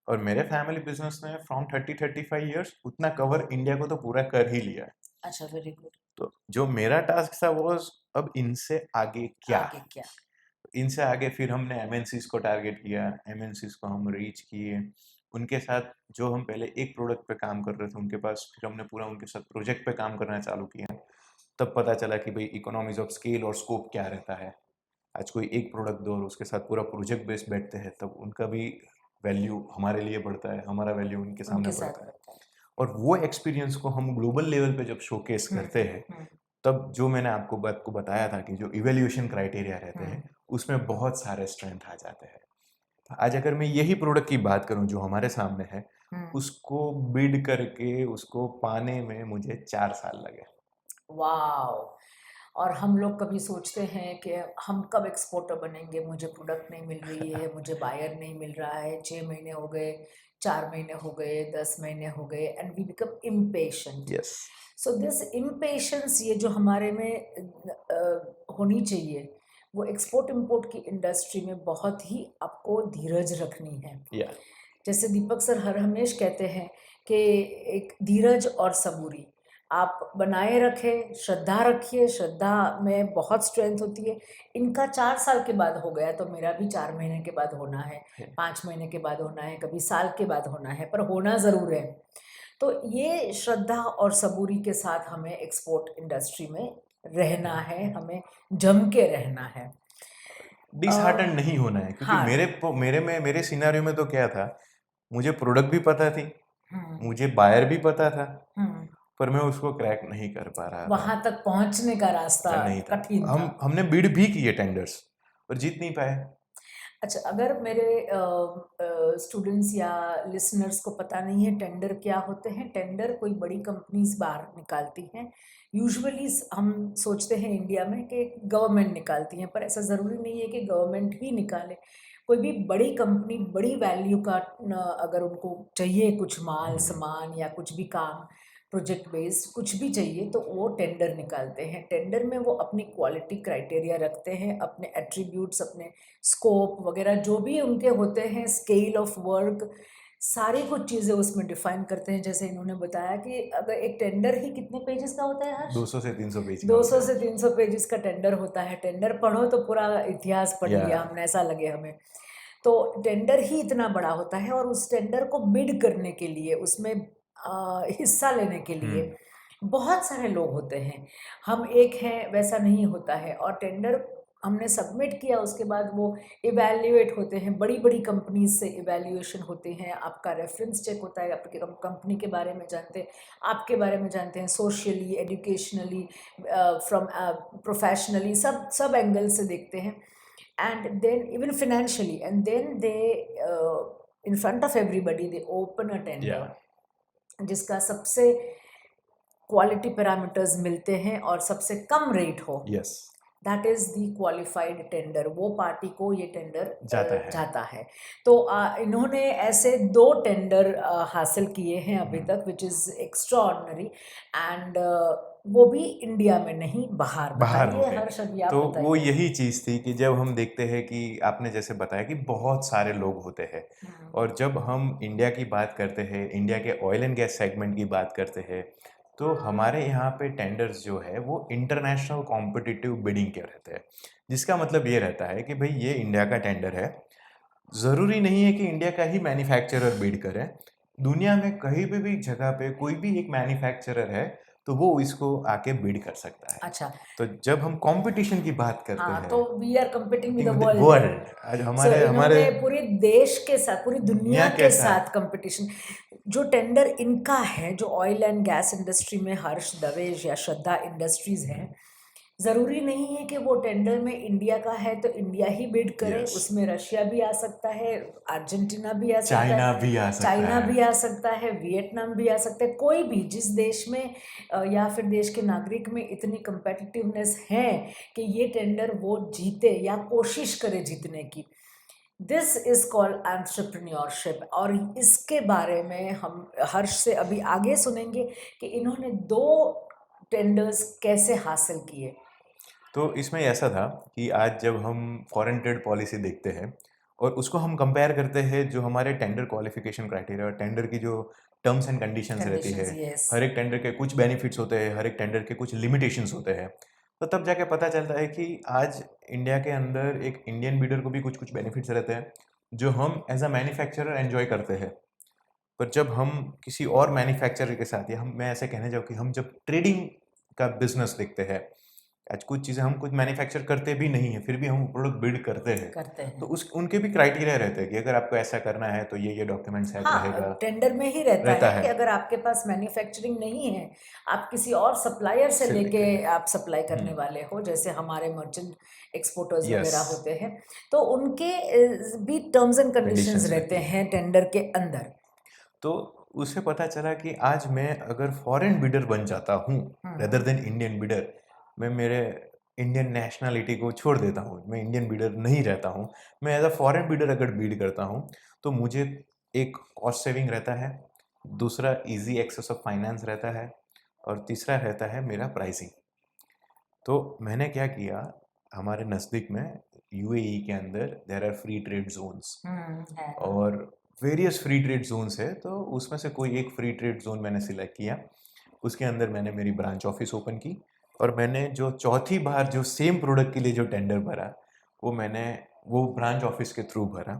और मेरे फैमिली बिजनेस ने फ्रॉम 30-35 ईयर्स उतना कवर इंडिया को तो पूरा कर ही लिया है। अच्छा, वेरी गुड। तो जो मेरा टास्क था वो अब इनसे आगे क्या। आगे क्या? इनसे आगे फिर हमने एमएनसीज को टारगेट किया, एमएनसीज को हम रीच किए। उनके साथ जो हम पहले एक प्रोडक्ट पे काम कर रहे थे उनके पास, फिर हमने पूरा उनके साथ प्रोजेक्ट पे काम करना चालू किया। तब पता चला कि भाई इकोनॉमीज ऑफ स्केल और स्कोप क्या रहता है। आज कोई एक प्रोडक्ट दो और उसके साथ पूरा प्रोजेक्ट बेस बैठते हैं तब उनका भी वैल्यू हमारे लिए बढ़ता है, हमारा वैल्यू उनके सामने उनके साथ बढ़ता है। करता है। और वो एक्सपीरियंस को हम ग्लोबल लेवल पे जब शोकेस करते हैं, तब जो मैंने आपको बात को बताया था कि जो इवैल्यूएशन क्राइटेरिया रहते हैं उसमें बहुत सारे स्ट्रेंथ आ जाते हैं। आज अगर मैं यही प्रोडक्ट की बात करूं जो हमारे सामने है, उसको बिड करके उसको पाने में मुझे 4 साल लगे। वाओ! और हम लोग कभी सोचते हैं कि हम कब एक्सपोर्टर बनेंगे, मुझे प्रोडक्ट नहीं मिल रही है, मुझे बायर नहीं मिल रहा है, 6 महीने हो गए, 4 महीने हो गए, 10 महीने हो गए, and we become impatient. Yes. So this impatience, ये जो हमारे में होनी चाहिए, वो एक्सपोर्ट इम्पोर्ट की इंडस्ट्री में बहुत ही आपको धीरज रखनी है। या जैसे दीपक सर हर हमेश कहते हैं कि एक धीरज और सबूरी आप बनाए रखें, श्रद्धा रखिए, श्रद्धा में बहुत स्ट्रेंथ होती है। इनका 4 साल के बाद हो गया तो मेरा भी 4 महीने के बाद होना है, 5 महीने के बाद होना है, कभी साल के बाद होना है, पर होना ज़रूर है। तो ये श्रद्धा और सबूरी के साथ हमें एक्सपोर्ट इंडस्ट्री में रहना है, हमें जम के रहना है। डिसहार्टन नहीं होना है, क्योंकि हाँ। मेरे सिनेरियो में तो क्या था, मुझे प्रोडक्ट भी पता थी, हम्म। मुझे बायर भी पता था, हम्म। पर मैं उसको क्रैक नहीं कर पा रहा था। वहां तक पहुंचने का रास्ता नहीं था। कठिन था। हमने बिड भी किए टेंडर्स, पर जीत नहीं पाए। अच्छा, अगर मेरे स्टूडेंट्स या लिसनर्स को पता नहीं है टेंडर क्या होते हैं, टेंडर कोई बड़ी कंपनीज बाहर निकालती हैं। यूजुअली हम सोचते हैं इंडिया में कि गवर्नमेंट निकालती हैं, पर ऐसा ज़रूरी नहीं है कि गवर्नमेंट ही निकाले। कोई भी बड़ी कंपनी बड़ी वैल्यू का अगर उनको चाहिए कुछ माल सामान या कुछ भी काम प्रोजेक्ट बेस्ड कुछ भी चाहिए तो वो टेंडर निकालते हैं। टेंडर में वो अपनी क्वालिटी क्राइटेरिया रखते हैं, अपने एट्रीब्यूट्स, अपने स्कोप वगैरह जो भी उनके होते हैं, स्केल ऑफ वर्क, सारी कुछ चीज़ें उसमें डिफाइन करते हैं। जैसे इन्होंने बताया कि अगर एक टेंडर ही कितने पेजेस का होता है हर्ष? 200 से 300 पेज का 200 होता से है। 300 पेजेस का टेंडर होता है। टेंडर पढ़ो तो पूरा इतिहास पढ़ या लिया हमने, ऐसा लगे हमें। तो टेंडर ही इतना बड़ा होता है और उस टेंडर को बिड करने के लिए, उसमें हिस्सा लेने के लिए बहुत सारे लोग होते हैं। हम एक हैं वैसा नहीं होता है। और टेंडर हमने सबमिट किया, उसके बाद वो इवैल्यूएट होते हैं, बड़ी बड़ी कंपनीज से इवैल्यूएशन होते हैं, आपका रेफरेंस चेक होता है, आपकी कंपनी के बारे में जानते हैं, आपके बारे में जानते हैं, सोशली, एजुकेशनली, फ्रॉम प्रोफेशनली, सब सब एंगल से देखते हैं। and then even financially, and then they in front of everybody they open a tender जिसका सबसे क्वालिटी पैरामीटर्स मिलते हैं और सबसे कम रेट हो, yes, that is the qualified tender. वो पार्टी को ये टेंडर जाता है। तो इन्होंने ऐसे 2 टेंडर हासिल किए हैं अभी तक, विच इज़ एक्स्ट्राऑर्डिनरी। एंड वो भी इंडिया में नहीं, बाहर हो बताइए गए। हर्ष, अभी आप तो बताइए। वो यही चीज़ थी कि जब हम देखते हैं कि आपने जैसे बताया कि बहुत सारे लोग होते हैं, और जब हम इंडिया की बात करते हैं, इंडिया के ऑयल एंड गैस सेगमेंट की बात करते हैं, तो हमारे यहाँ पे टेंडर्स जो है वो इंटरनेशनल कॉम्पिटिटिव बिडिंग के रहते हैं। जिसका मतलब ये रहता है कि भाई ये इंडिया का टेंडर है, ज़रूरी नहीं है कि इंडिया का ही मैन्युफैक्चरर बिड करे। दुनिया में कहीं भी जगह पे कोई भी एक मैन्युफैक्चरर है तो वो इसको आके बिड कर सकता है। अच्छा, तो जब हम कंपटीशन की बात करते हाँ, हैं, तो we are competing with the world world. आज सो हमारे इन्होंने पूरे देश के साथ, पूरी दुनिया के साथ साथ कंपटीशन, जो टेंडर इनका है, जो ऑयल एंड गैस इंडस्ट्री में हर्ष दवेश या श्रद्धा इंडस्ट्रीज है, ज़रूरी नहीं है कि वो टेंडर में इंडिया का है तो इंडिया ही बिड करे। यस, उसमें रशिया भी आ सकता है, अर्जेंटीना भी आ सकता चाइना है, भी आ सकता चाइना है। भी आ सकता है, वियतनाम भी आ सकता है। कोई भी जिस देश में या फिर देश के नागरिक में इतनी कंपेटिटिवनेस है कि ये टेंडर वो जीते या कोशिश करे जीतने की, दिस इज कॉल्ड एंटरप्रेन्योरशिप। और इसके बारे में हम हर्ष से अभी आगे सुनेंगे कि इन्होंने 2 टेंडर्स कैसे हासिल किए। तो इसमें ऐसा था कि आज जब हम फॉरेन ट्रेड पॉलिसी देखते हैं और उसको हम कंपेयर करते हैं जो हमारे टेंडर क्वालिफिकेशन क्राइटेरिया, टेंडर की जो टर्म्स एंड कंडीशंस रहती है, यस। हर एक टेंडर के कुछ बेनिफिट्स होते हैं, हर एक टेंडर के कुछ लिमिटेशंस होते हैं, तो तब जाके पता चलता है कि आज इंडिया के अंदर एक इंडियन बीडर को भी कुछ कुछ बेनिफिट्स रहते हैं जो हम एज अ मैन्युफैक्चरर एंजॉय करते हैं। पर जब हम किसी और मैन्युफैक्चरर के साथ, या मैं ऐसे कहने जाऊँ कि हम जब ट्रेडिंग का बिजनेस देखते हैं, आज कुछ चीज़ें हम खुद मैन्युफैक्चर करते भी नहीं है, फिर भी हम प्रोडक्ट बिल्ड करते हैं, तो उस उनके भी क्राइटेरिया रहते हैं कि अगर आपको ऐसा करना है तो ये डॉक्यूमेंट्स है रहेगा। टेंडर में ही रहता है कि अगर आपके पास मैन्युफैक्चरिंग नहीं है, आप किसी और सप्लायर से लेके आप सप्लाई करने वाले हो, जैसे हमारे मर्चेंट एक्सपोर्टर्स वगैरह होते हैं, तो उनके भी टर्म्स एंड कंडीशंस रहते हैं टेंडर के अंदर। तो उससे पता चला कि आज मैं अगर फॉरेन बिडर बन जाता हूँ रेदर देन इंडियन बिडर, मैं मेरे इंडियन नेशनलिटी को छोड़ देता हूँ, मैं इंडियन बिडर नहीं रहता हूँ, मैं एज अ फॉरेन बिडर अगर बीड करता हूँ तो मुझे एक कॉस्ट सेविंग रहता है, दूसरा इजी एक्सेस ऑफ फाइनेंस रहता है, और तीसरा रहता है मेरा प्राइसिंग। तो मैंने क्या किया, हमारे नज़दीक में यूएई के अंदर there are free trade zones, और वेरियस फ्री ट्रेड जोन्स है, तो उसमें से कोई एक फ्री ट्रेड जोन मैंने सिलेक्ट किया। उसके अंदर मैंने मेरी ब्रांच ऑफिस ओपन की, और मैंने जो चौथी बार जो सेम प्रोडक्ट के लिए जो टेंडर भरा, मैंने वो ब्रांच ऑफिस के थ्रू भरा,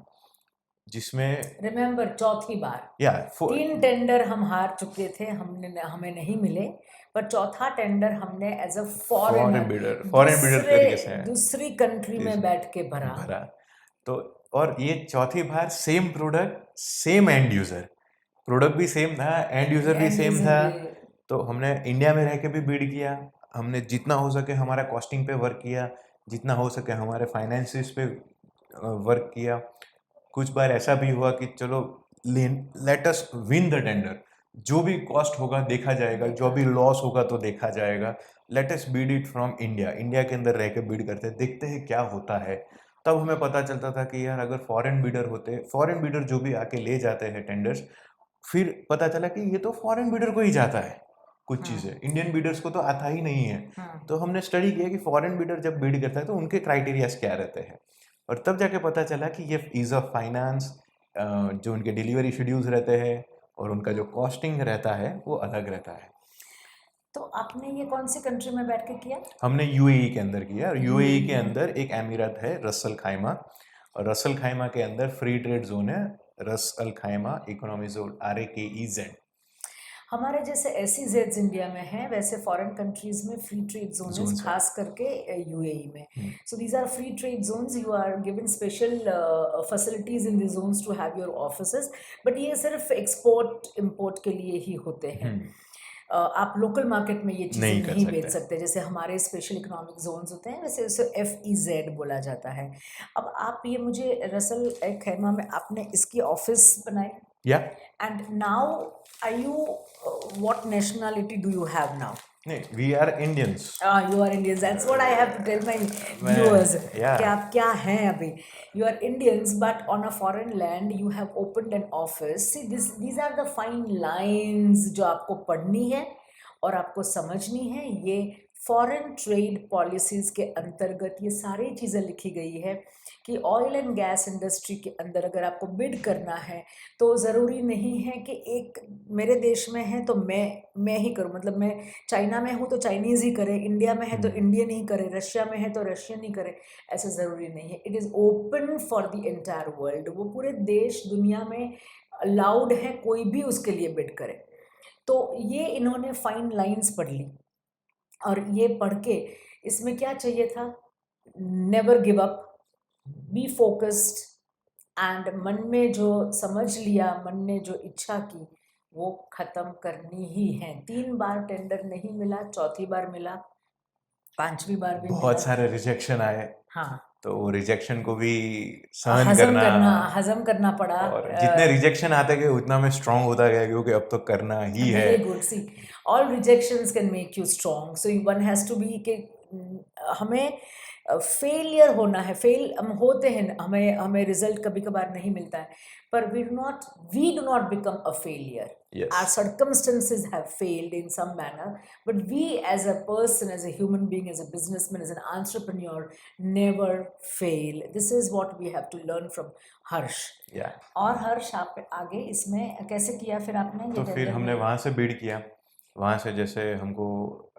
जिसमें रिमेम्बर चौथी बार या 3 टेंडर हम हार चुके थे, हमें नहीं मिले, पर चौथा टेंडर हमने as a foreigner foreign bidder तरीके से दूसरी कंट्री में बैठ के भरा। भरा। तो और ये चौथी बार same product, same end user, product भी सेम था, एंड यूजर भी सेम था। तो हमने इंडिया में रह के भी बिड किया, हमने जितना हो सके हमारा कॉस्टिंग पे वर्क किया, जितना हो सके हमारे फाइनेंसिस पे वर्क किया। कुछ बार ऐसा भी हुआ कि चलो let us win the tender, जो भी कॉस्ट होगा देखा जाएगा, जो भी लॉस होगा तो देखा जाएगा, let us Beed it from India. India के अंदर रह के बीड करते हैं, देखते हैं क्या होता है। तब हमें पता चलता था कि यार अगर फॉरेन बीडर होते, फॉरेन बीडर जो भी आके ले जाते हैं टेंडर्स, फिर पता चला कि ये तो फॉरेन बीडर को ही जाता है कुछ चीज़ें, इंडियन बीडर्स को तो आता ही नहीं है। तो हमने स्टडी किया कि फॉरेन बीडर जब बीड करता है तो उनके क्राइटेरियाज क्या रहते हैं, और तब जाके पता चला कि ये ईज ऑफ फाइनेंस, जो उनके डिलीवरी शेड्यूल्स रहते हैं और उनका जो कॉस्टिंग रहता है वो अलग रहता है। तो आपने ये कौन सी कंट्री में बैठ के किया? हमने यूएई के अंदर किया, और यूएई के अंदर एक अमीरात है रस अल खैमा, और रस अल खैमा के अंदर फ्री ट्रेड जोन है, Ras Al Khaimah economy zone RAKEZ। हमारे जैसे SEZ इंडिया में है, वैसे फॉरेन कंट्रीज में फ्री ट्रेड जोन्स, खास करके यूएई में। So these are free trade zones, you are given special facilities in the zones to have your offices, but ये सिर्फ एक्सपोर्ट इंपोर्ट के लिए ही होते हैं। आप लोकल मार्केट में ये चीज़ें नहीं बेच सकते। जैसे हमारे स्पेशल इकोनॉमिक जोन्स होते हैं, वैसे उसे FEZ बोला जाता है। अब आप ये मुझे रस अल खैमा में आपने इसकी ऑफिस बनाई, and now are you what nationality do you have now? We are Indians. You are Indians. That's what I have to tell my viewers. कि आप क्या हैं अभी? You are Indians, but on a foreign land you have opened an office. See, these are the fine lines जो आपको पढ़नी है और आपको समझनी है। ये फॉरेन ट्रेड पॉलिसीज़ के अंतर्गत ये सारी चीज़ें लिखी गई है कि ऑयल एंड गैस इंडस्ट्री के अंदर अगर आपको बिड करना है तो ज़रूरी नहीं है कि एक मेरे देश में है तो मैं ही करूँ, मतलब मैं चाइना में हूँ तो चाइनीज़ ही करे, इंडिया में है तो इंडियन ही करे, रशिया में है तो रशियन ही करे, ऐसा ज़रूरी नहीं है। It is open for the entire world, वो पूरे देश दुनिया में अलाउड है, कोई भी उसके लिए बिड करे। तो ये इन्होंने फाइन लाइंस पढ़ ली, और ये पढ़ के इसमें क्या चाहिए था, never give up, be focused, and मन में जो समझ लिया, मन ने जो इच्छा की वो ख़त्म करनी ही है। 3 बार टेंडर नहीं मिला, चौथी बार मिला, 5वीं बार भी बहुत सारे रिजेक्शन आए। हाँ, तो वो रिजेक्शन को भी हजम करना पड़ा, और जितने रिजेक्शन आते गए उतना मैं स्ट्रांग होता गया, क्योंकि अब तो करना ही है। Very good. See, all rejections can make you strong, so one has to be कि हमें फेलियर होना है, फेल हम होते हैं, हमें रिजल्ट कभी कभार नहीं मिलता है, पर we do not become a failure. Our circumstances have failed in some manner, but we as a person, as a human being, as a businessman, as an entrepreneur, never fail. This is what we have to learn from Harsh. और हर्ष आप आगे इसमें कैसे किया फिर आपने? तो फिर हमने वहाँ से बीड किया, वहाँ से जैसे हमको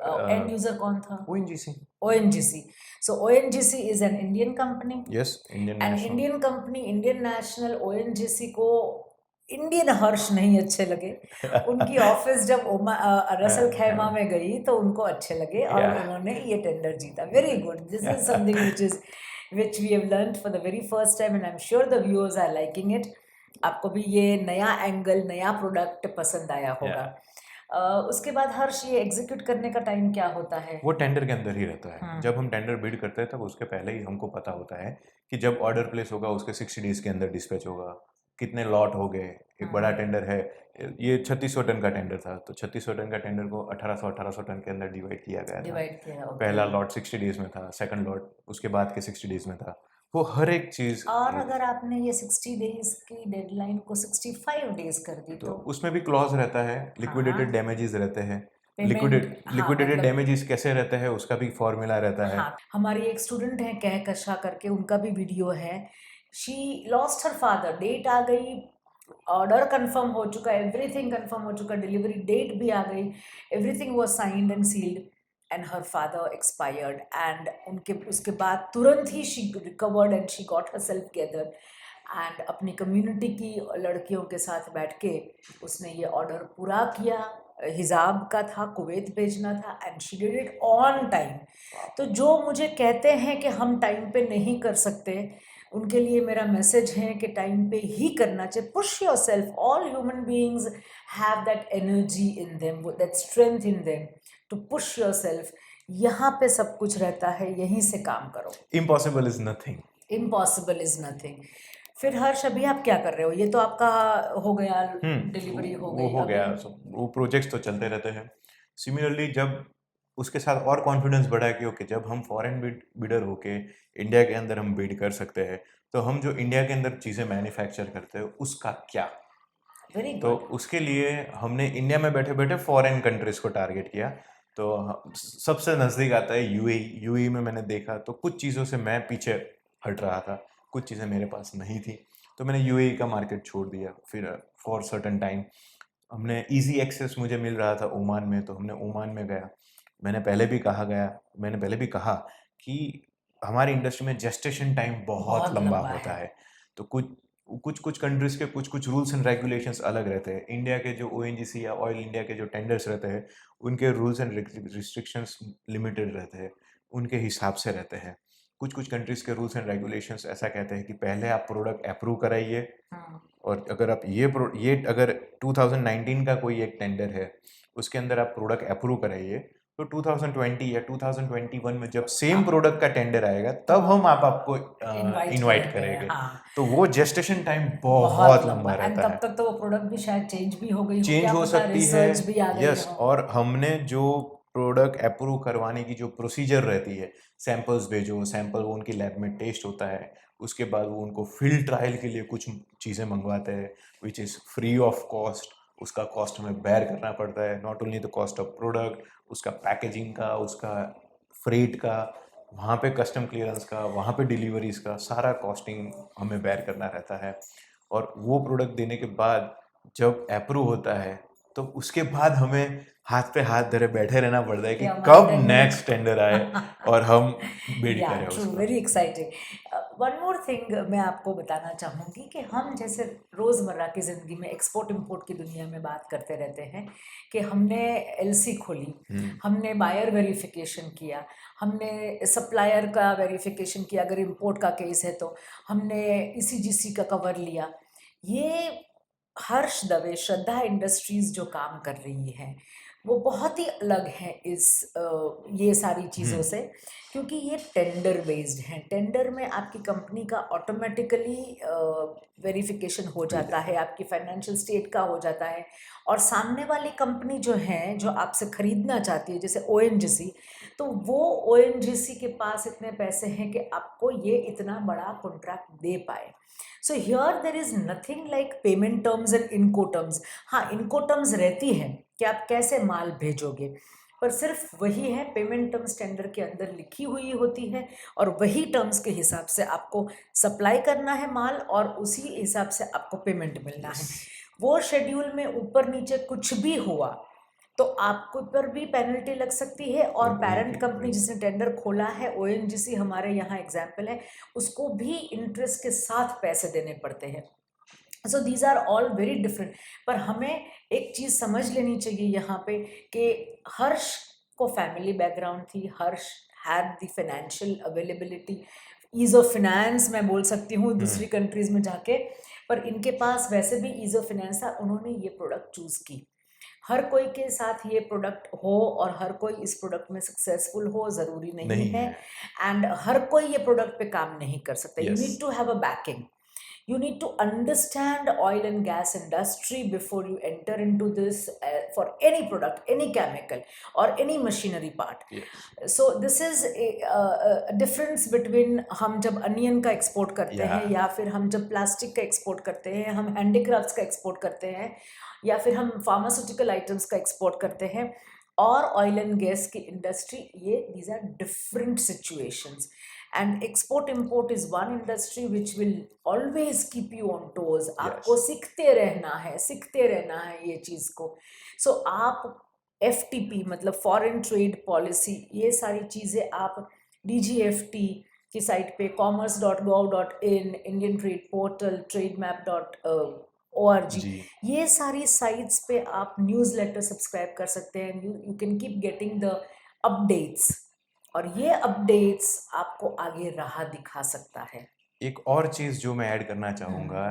एंड यूजर कौन था? ONGC. So ONGC is an Indian company. Yes, Indian national. Indian company, Indian national ONGC को इंडियन हर्ष नहीं अच्छे लगे। उनकी ऑफिस जब रस अल खैमा में गई तो उनको अच्छे लगे और उन्होंने ये टेंडर जीता। Very good, this is something which we have learned for the very first time, and I'm sure the viewers are liking it. आपको भी ये नया एंगल, नया प्रोडक्ट पसंद आया होगा। उसके बाद हर्ष ये एग्जीक्यूट करने का टाइम क्या होता है? वो टेंडर के अंदर ही रहता है। जब हम टेंडर बिड करते हैं तब उसके पहले ही हमको पता होता है कि जब ऑर्डर प्लेस होगा उसके 60 डेज के अंदर डिस्पैच होगा, कितने लॉट हो गए। एक बड़ा टेंडर है, ये 3600 टन का टेंडर था, तो 3600 टन का टेंडर को 1800 टन के अंदर डिवाइड किया गया था। पहला लॉट 60 डेज में था, सेकंड लॉट उसके बाद के 60 डेज में था, वो हर एक चीज। और अगर आपने ये 60 डेज की डेडलाइन को 65 डेज कर दी तो उसमें भी क्लॉज रहता है, लिक्विडेटेड डैमेजेस रहते हैं। लिक्विडेटेड डैमेजेस कैसे रहते हैं उसका भी फॉर्मूला रहता है। हमारी एक स्टूडेंट है कहकशा करके, उनका भी वीडियो है। She lost her father, date आ गई, ऑर्डर कंफर्म हो चुका, एवरीथिंग कंफर्म हो चुका, डिलीवरी डेट भी आ गई, everything was signed and sealed, and her father expired, and उनके उसके बाद तुरंत ही she recovered and she got herself together, and अपनी कम्युनिटी की लड़कियों के साथ बैठ के उसने ये ऑर्डर पूरा किया। हिजाब का था, कुवैत भेजना था, and she did it on time. तो जो मुझे कहते हैं कि हम टाइम पे नहीं कर सकते, उनके लिए मेरा मैसेज है कि टाइम पे ही करना चाहिए। Push yourself, all human beings have that energy in them, that strength in them to push yourself. यहाँ पे सब कुछ रहता है, यहीं से काम करो। Impossible is nothing. Impossible is nothing. फिर हर्ष, अभी आप क्या कर रहे हो? ये तो आपका हो गया, डिलीवरी हो वो गई, हो गया, अभी वो प्रोजेक्ट्स तो चलते रहते हैं। सिमिलरली जब उसके साथ और कॉन्फिडेंस बढ़ा कि ओके, जब हम फॉरेन बिडर होके इंडिया के अंदर हम बिड कर सकते हैं, तो हम जो इंडिया के अंदर चीज़ें मैन्युफैक्चर करते हैं उसका क्या। वेरी तो गुड। उसके लिए हमने इंडिया में बैठे बैठे फॉरेन कंट्रीज को टारगेट किया। तो सबसे नज़दीक आता है यूएई। यूएई में मैंने देखा तो कुछ चीज़ों से मैं पीछे हट रहा था, कुछ चीज़ें मेरे पास नहीं थी, तो मैंने यूएई का मार्केट छोड़ दिया। फिर फॉर सर्टन टाइम हमने इजी एक्सेस मुझे मिल रहा था ओमान में, तो हमने ओमान में गया। मैंने पहले भी कहा कि हमारी इंडस्ट्री में जेस्टेशन टाइम बहुत बहुत लंबा लंबा होता है। है। तो कुछ कुछ कंट्रीज के कुछ कुछ रूल्स एंड रेगुलेशंस अलग रहते हैं। इंडिया के जो ओएनजीसी या ऑयल इंडिया के जो टेंडर्स रहते हैं, उनके रूल्स एंड रिस्ट्रिक्शंस लिमिटेड रहते हैं, उनके हिसाब से रहते हैं। कुछ कुछ कंट्रीज के रूल्स एंड रेगुलेशंस ऐसा कहते हैं कि पहले आप प्रोडक्ट अप्रूव कराइए, हाँ, और अगर आप ये अगर 2019 का कोई एक टेंडर है, उसके अंदर आप प्रोडक्ट अप्रूव कराइए, तो 2020 या 2021 में जब सेम आप प्रोडक्ट का टेंडर आएगा, तो तब हम आपको इनवाइट इनवाइट करेंगे, करेंगे। हाँ। तो वो जेस्टेशन टाइम बहुत बहुत लंबा, लंबा एंड रहता तब है। तक तो वो प्रोडक्ट भी शायद चेंज भी हो गई हो, चेंज क्या हो पता, सकती है, रिसर्च भी आ गई यस। हो। और हमने जो प्रोडक्ट अप्रूव करवाने की जो प्रोसीजर रहती है, सैंपल्स भेजो, सैंपल वो उनकी लैब में टेस्ट होता है, उसके बाद वो उनको फील्ड ट्रायल के लिए कुछ चीज़ें मंगवाते हैं, which is free of cost. उसका कॉस्ट हमें बेयर करना पड़ता है, not only the cost of product, उसका पैकेजिंग का, उसका फ्रेट का, वहाँ पे कस्टम क्लियरेंस का, वहाँ पे डिलीवरीज का सारा कॉस्टिंग हमें बेयर करना रहता है। और वो प्रोडक्ट देने के बाद जब अप्रूव होता है, तो उसके बाद हमें हाथ पे हाथ धरे बैठे रहना पड़ता है कि कि हमारा कब टेंडर नेक्स्ट टेंडर आए और हम बिड या करें ट्रू, उसको। Very exciting. One more thing मैं आपको बताना चाहूँगी कि हम जैसे रोज़मर्रा की ज़िंदगी में एक्सपोर्ट इंपोर्ट की दुनिया में बात करते रहते हैं कि हमने एलसी खोली, हमने बायर वेरिफिकेशन किया, हमने सप्लायर का वेरिफिकेशन किया, अगर इंपोर्ट का केस है तो हमने ईसीजीसी का कवर लिया। ये हर्ष दवे, श्रद्धा इंडस्ट्रीज जो काम कर रही है, वो बहुत ही अलग है ये सारी चीज़ों से, क्योंकि ये टेंडर बेस्ड है। टेंडर में आपकी कंपनी का ऑटोमेटिकली वेरिफिकेशन हो जाता है, आपकी फाइनेंशियल स्टेट का हो जाता है, और सामने वाली कंपनी जो है, जो आपसे खरीदना चाहती है, जैसे ओएनजीसी, तो वो ओएनजीसी के पास इतने पैसे हैं कि आपको ये इतना बड़ा कॉन्ट्रैक्ट दे पाए। So here there is nothing like payment terms and इनको टर्म्स। हाँ, इनको टर्म्स रहती है कि आप कैसे माल भेजोगे, पर सिर्फ वही है, पेमेंट टर्म्स टेंडर के अंदर लिखी हुई होती है, और वही टर्म्स के हिसाब से आपको सप्लाई करना है माल, और उसी हिसाब से आपको पेमेंट मिलना है। वो शेड्यूल में ऊपर नीचे कुछ भी हुआ तो आपको पर भी पेनल्टी लग सकती है, और पेरेंट कंपनी जिसने टेंडर खोला है, ओएनजीसी हमारे यहाँ एग्जाम्पल है, उसको भी इंटरेस्ट के साथ पैसे देने पड़ते हैं। So these are all very different. पर हमें एक चीज़ समझ लेनी चाहिए यहाँ पे कि हर्ष को फैमिली बैकग्राउंड थी, Harsh had the financial availability, ease of finance मैं बोल सकती हूँ दूसरी कंट्रीज में जाके, पर इनके पास वैसे भी ईज ऑफ फिनेंस था, उन्होंने ये प्रोडक्ट चूज़ की। हर कोई के साथ ये प्रोडक्ट हो और हर कोई इस प्रोडक्ट में सक्सेसफुल हो ज़रूरी नहीं है, एंड हर कोई ये प्रोडक्ट पे काम नहीं कर सकता। You need to have a backing, you need to understand oil and gas industry before you enter into this, for any product, any chemical or any machinery part. So this is a difference between हम जब अनियन का एक्सपोर्ट करते हैं, या फिर हम जब प्लास्टिक का एक्सपोर्ट करते हैं, हम हैंडीक्राफ्ट्स का एक्सपोर्ट करते हैं, या फिर हम फार्मास्यूटिकल आइटम्स का एक्सपोर्ट करते हैं, और ऑयल एंड गैस की इंडस्ट्री, ये these are different situations. And export import is one industry which will always keep you on toes. आपको यस सीखते रहना है ये चीज को. सो आप FTP मतलब फॉरेन ट्रेड पॉलिसी, ये सारी चीजें आप DGFT की साइट पे, commerce.gov.in, Indian trade portal, trademap.org, जी ये सारी साइट्स पे आप न्यूज़लेटर सब्सक्राइब कर सकते हैं. You can keep getting the updates, और ये अपडेट्स आपको आगे राह दिखा सकता है. एक और चीज़ जो मैं ऐड करना हम्म. चाहूँगा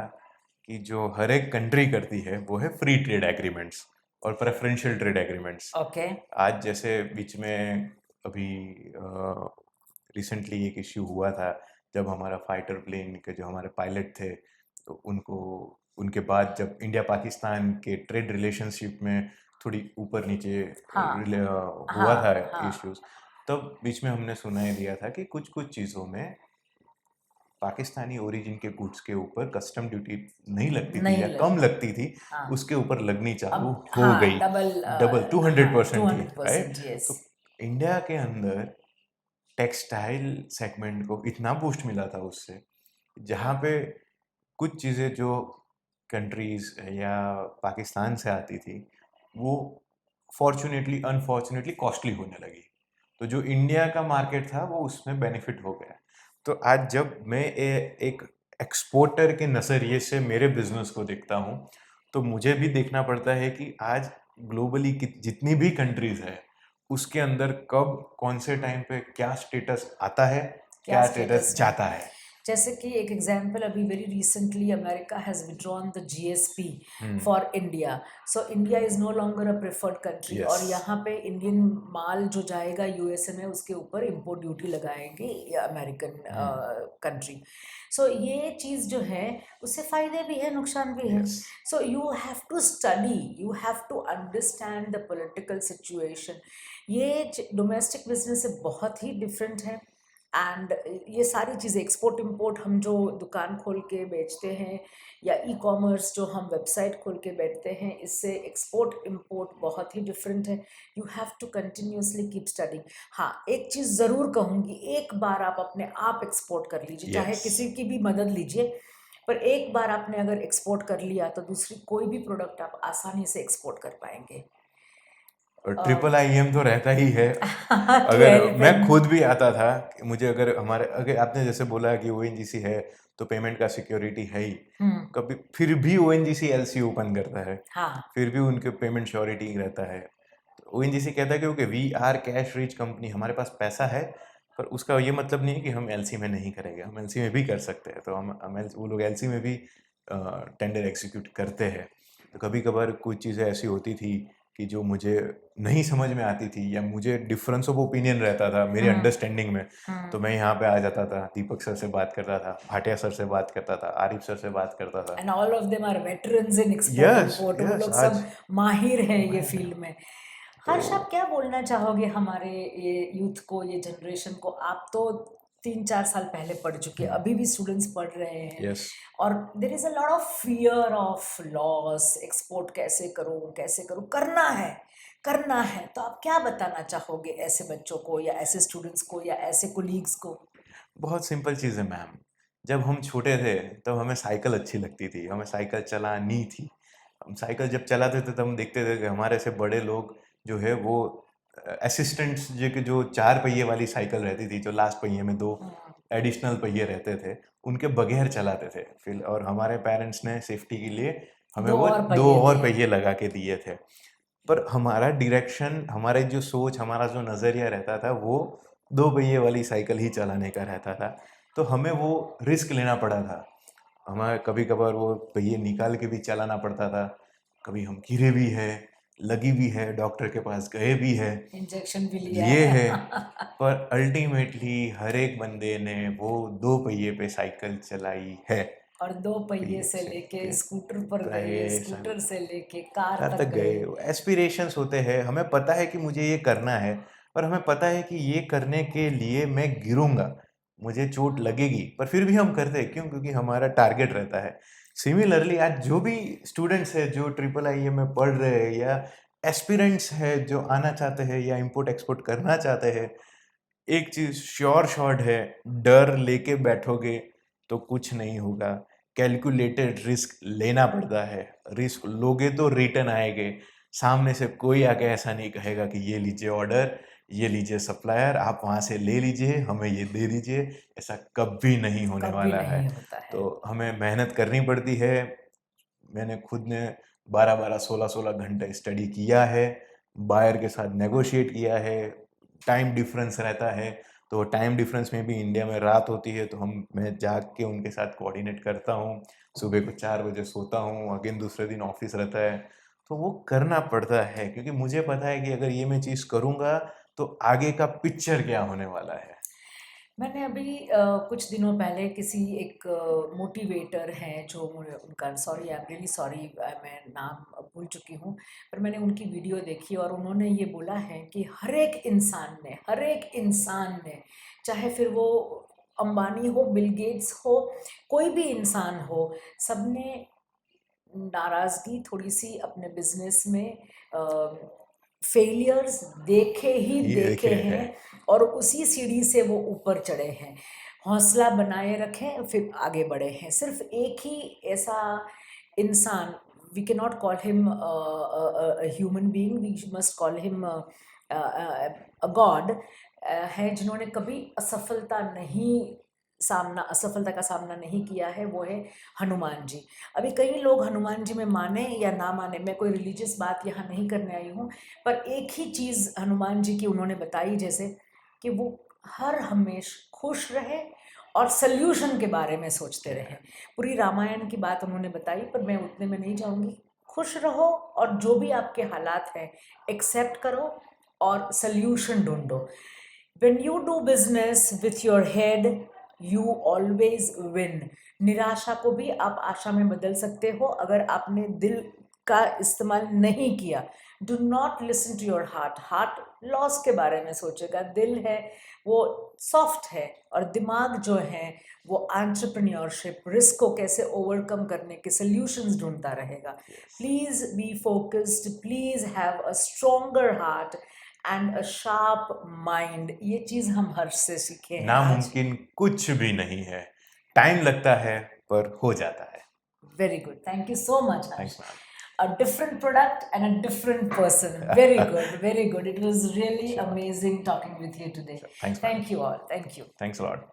कि जो हर एक कंट्री करती है वो है फ्री ट्रेड एग्रीमेंट्स और प्रेफरेंशियल ट्रेड एग्रीमेंट्स. ओके. आज जैसे बीच में अभी रिसेंटली एक इश्यू हुआ था जब हमारा फाइटर प्लेन के जो हमारे पायलट थे, तो उनको उनके बाद जब इंडिया पाकिस्तान के ट्रेड रिलेशनशिप में थोड़ी ऊपर नीचे हाँ हुआ था हाँ इश्यूज, तब बीच में हमने सुनाई दिया था कि कुछ कुछ चीज़ों में पाकिस्तानी ओरिजिन के गुड्स के ऊपर कस्टम ड्यूटी नहीं लगती थी नहीं या लग कम लगती थी, हाँ. उसके ऊपर लगनी चालू अब हो हाँ, गई. डबल डबल हाँ 200% थी, 200%. राइट. यस. तो इंडिया के अंदर टेक्सटाइल सेगमेंट को इतना बूस्ट मिला था उससे, जहाँ पे कुछ चीज़ें जो कंट्रीज या पाकिस्तान से आती थी वो फॉर्चुनेटली अनफॉर्चुनेटली कॉस्टली होने लगी. तो जो इंडिया का मार्केट था वो उसमें बेनिफिट हो गया. तो आज जब मैं एक एक्सपोर्टर के नज़रिए से मेरे बिजनेस को देखता हूँ, तो मुझे भी देखना पड़ता है कि आज ग्लोबली जितनी भी कंट्रीज है उसके अंदर कब कौन से टाइम पे क्या स्टेटस आता है, क्या क्या स्टेटस स्टेटस है. जाता है. जैसे कि एक एग्जांपल, अभी very recently America has withdrawn the GSP hmm. For India. So India is no longer a preferred country, yes. और यहाँ पे इंडियन माल जो जाएगा USA में उसके ऊपर इम्पोर्ट ड्यूटी लगाएंगे अमेरिकन कंट्री. सो ये चीज़ जो है उससे फ़ायदे भी है, नुकसान भी है. Yes. So you have to study, you have to understand the political situation. ये डोमेस्टिक बिजनेस से बहुत ही डिफरेंट है. एंड ये सारी चीज़ें एक्सपोर्ट इंपोर्ट, हम जो दुकान खोल के बेचते हैं या E-कॉमर्स जो हम वेबसाइट खोल के बैठते हैं, इससे एक्सपोर्ट इंपोर्ट बहुत ही डिफरेंट है. You have to continuously keep studying. हाँ, एक चीज़ ज़रूर कहूँगी, एक बार आप अपने आप एक्सपोर्ट कर लीजिए, चाहे यस. किसी की भी मदद लीजिए, पर एक बार आपने अगर एक्सपोर्ट कर लिया तो दूसरी कोई भी प्रोडक्ट आप आसानी से एक्सपोर्ट कर पाएंगे. और IIM तो रहता ही है. अगर 12 मैं पेन. खुद भी आता था कि मुझे अगर आपने जैसे बोला कि ONGC है तो पेमेंट का सिक्योरिटी है ही, कभी फिर भी ONGC LC ओपन करता है, हाँ. फिर भी उनके पेमेंट श्योरिटी रहता है. तो ONGC कहता है कि okay we are cash rich company, हमारे पास पैसा है, पर उसका ये मतलब नहीं है कि हम LC में नहीं करेंगे, हम LC में भी कर सकते हैं. तो वो लोग LC में भी टेंडर एग्जीक्यूट करते हैं. तो कभी कभार कुछ चीज़ें ऐसी होती थी कि जो मुझे नहीं समझ में आती थी या मुझे डिफरेंस ऑफ ओपिनियन रहता था मेरी अंडरस्टैंडिंग में, तो मैं यहाँ पे आ जाता था, दीपक सर से बात करता था, भाटिया सर से बात करता था, आरिफ सर से बात करता था. And all of them are veterans in export yes import. वो यस. लोग आज सब माहिर हैं ये माहिर फील्ड हैं. में. तो हर्ष, आप क्या बोलना चाहोगे हमारे ये यूथ को, ये जनरेशन को? आप तो 3-4 साल पहले पढ़ चुके, अभी भी स्टूडेंट्स पढ़ रहे हैं, यस. और there is a lot of fear of loss. Export कैसे करूँ, कैसे करूँ, करना है. तो आप क्या बताना चाहोगे ऐसे बच्चों को, या ऐसे स्टूडेंट्स को, या ऐसे कोलीग्स को? बहुत सिंपल चीज़ है मैम. जब हम छोटे थे तब हमें साइकिल अच्छी लगती थी, हमें साइकिल चलानी थी. हम साइकिल जब चलाते थे तब हम देखते थे कि हमारे से बड़े लोग जो है वो असिस्टेंट्स जो 4 पहिए वाली साइकिल रहती थी, जो लास्ट पहिए में 2 एडिशनल पहिए रहते थे, उनके बगैर चलाते थे फिर. और हमारे पेरेंट्स ने सेफ्टी के लिए हमें दो वो और 2 पहिए और दिए. पहिए लगा के दिए थे. पर हमारा डायरेक्शन, हमारे जो सोच, हमारा जो नज़रिया रहता था वो 2 पहिए वाली साइकिल ही चलाने का रहता था. तो हमें वो रिस्क लेना पड़ा था. हमें कभी कभार वो पहिए निकाल के भी चलाना पड़ता था, कभी हम गिरे भी है, लगी भी है, डॉक्टर के पास गए भी है, इंजेक्शन भी लिया लिए है. है. पर अल्टीमेटली हर एक बंदे ने वो 2 पहिए पे साइकिल चलाई है. और 2 पहिए पहिए से से लेके लेके स्कूटर पर गए, गए, स्कूटर से लेके कार कार तक तक गए. गए. एस्पिरेशंस होते हैं, हमें पता है कि मुझे ये करना है, पर हमें पता है कि ये करने के लिए मैं गिरूंगा, मुझे चोट लगेगी, पर फिर भी हम करते हैं. क्यों? क्योंकि हमारा टारगेट रहता है. सिमिलरली आज जो भी स्टूडेंट्स है जो IIIM में पढ़ रहे हैं या एस्पिरेंट्स है जो आना चाहते हैं या इंपोर्ट एक्सपोर्ट करना चाहते हैं, एक चीज श्योर शॉट है, डर लेके बैठोगे तो कुछ नहीं होगा। कैलकुलेटेड रिस्क लेना पड़ता है, रिस्क लोगे तो रिटर्न आएंगे। सामने से कोई आके ऐसा नहीं कहेगा कि ये लीजिए ऑर्डर, ये लीजिए सप्लायर, आप वहां से ले लीजिए, हमें ये दे दीजिए। ऐसा कभी नहीं होने कभी वाला है। नहीं होता है। तो हमें मेहनत करनी पड़ती है। मैंने खुद ने 12-12, 16-16 घंटे स्टडी किया है, बायर के साथ नेगोशिएट किया है। टाइम डिफरेंस रहता है, तो टाइम डिफरेंस में भी इंडिया में रात होती है, तो मैं जाग के उनके साथ कोऑर्डिनेट करता हूँ। सुबह को 4 बजे सोता हूँ, अगेन दूसरे दिन ऑफिस रहता है। तो वो करना पड़ता है, क्योंकि मुझे पता है कि अगर ये मैं चीज़ करूँगा तो आगे का पिक्चर क्या होने वाला है। मैंने अभी कुछ दिनों पहले किसी एक मोटिवेटर हैं जो उनका, sorry I am really sorry, मैं नाम भूल चुकी हूँ, पर मैंने उनकी वीडियो देखी और उन्होंने ये बोला है कि हर एक इंसान ने, चाहे फिर वो अंबानी हो, बिल गेट्स हो, कोई भी इंसान हो, सबने नाराज़गी थोड़ी सी अपने बिजनेस में फेलियर्स देखे ही ये देखे देखे है। हैं और उसी सीढ़ी से वो ऊपर चढ़े हैं। हौसला बनाए रखें, फिर आगे बढ़े हैं। सिर्फ एक ही ऐसा इंसान, we can not call him human being, we must call him a god, है जिन्होंने कभी असफलता का सामना नहीं किया है, वो है हनुमान जी। अभी कई लोग हनुमान जी में माने या ना माने, मैं कोई रिलीजियस बात यहाँ नहीं करने आई हूँ, पर एक ही चीज़ हनुमान जी की उन्होंने बताई, जैसे कि वो हर हमेश खुश रहे और सल्यूशन के बारे में सोचते रहे। पूरी रामायण की बात उन्होंने बताई, पर मैं उतने में नहीं जाऊँगी। खुश रहो और जो भी आपके हालात हैं एक्सेप्ट करो और सल्यूशन ढूंढो। When you do business with your head, you always win. निराशा को भी आप आशा में बदल सकते हो अगर आपने दिल का इस्तेमाल नहीं किया। Do not listen to your heart. Heart loss के बारे में सोचेगा, दिल है वो सॉफ्ट है, और दिमाग जो है वो एंटरप्रेन्योरशिप, रिस्क को कैसे ओवरकम करने के सॉल्यूशंस ढूंढता रहेगा। Please be focused, please have a stronger heart and a sharp mind. ये चीज़ हम हर्ष से सीखे हैं आज। नामुमकिन कुछ भी नहीं है, टाइम लगता है पर हो जाता है। Very good, thank you so much Harsh. Thanks ma'am. A different product and a different person. Very good, very good. It was really Sure. amazing talking with you today. Sure. Thanks, ma'am. Thank you all. Thank you. Thanks a lot.